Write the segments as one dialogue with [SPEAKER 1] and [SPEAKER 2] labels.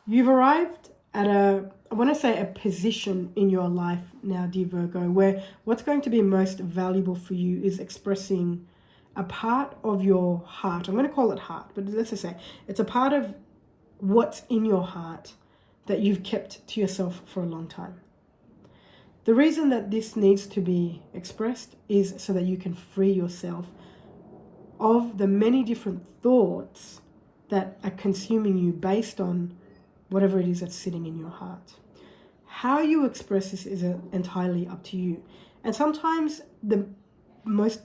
[SPEAKER 1] You've arrived at I want to say a position in your life now, dear Virgo, where what's going to be most valuable for you is expressing a part of your heart. I'm going to call it heart, but let's just say it's a part of what's in your heart that you've kept to yourself for a long time. The reason that this needs to be expressed is so that you can free yourself of the many different thoughts that are consuming you based on whatever it is that's sitting in your heart. How you express this is entirely up to you. And sometimes the most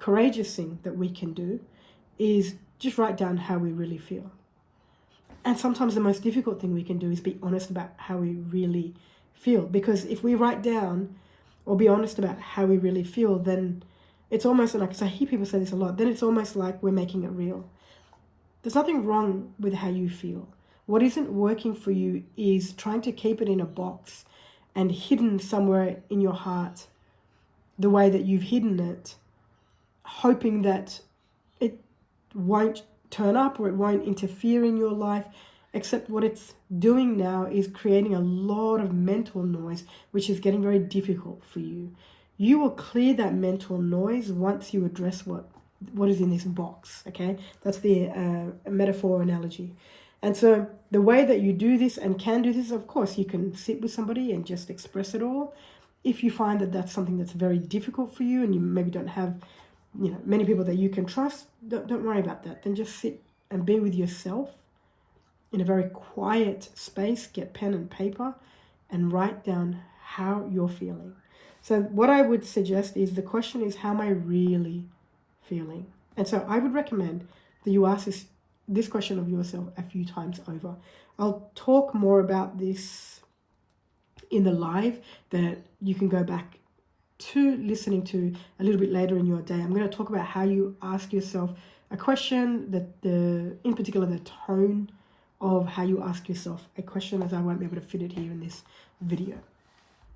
[SPEAKER 1] courageous thing that we can do is just write down how we really feel. And sometimes the most difficult thing we can do is be honest about how we really feel. Because if we write down or be honest about how we really feel, then it's almost like, because I hear people say this a lot, then it's almost like we're making it real. There's nothing wrong with how you feel. What isn't working for you is trying to keep it in a box and hidden somewhere in your heart the way that you've hidden it, hoping that it won't turn up or it won't interfere in your life, except what it's doing now is creating a lot of mental noise, which is getting very difficult for you. You will clear that mental noise once you address what is in this box, okay? That's the metaphor analogy. And so the way that you do this and can do this, of course, you can sit with somebody and just express it all. If you find that that's something that's very difficult for you and you maybe don't have, many people that you can trust, don't worry about that. Then just sit and be with yourself in a very quiet space, get pen and paper and write down how you're feeling. So what I would suggest is the question is, how am I really feeling? And so I would recommend that you ask this question of yourself a few times over. I'll talk more about this in the live that you can go back to listening to a little bit later in your day. I'm going to talk about how you ask yourself a question, in particular the tone of how you ask yourself a question, as I won't be able to fit it here in this video.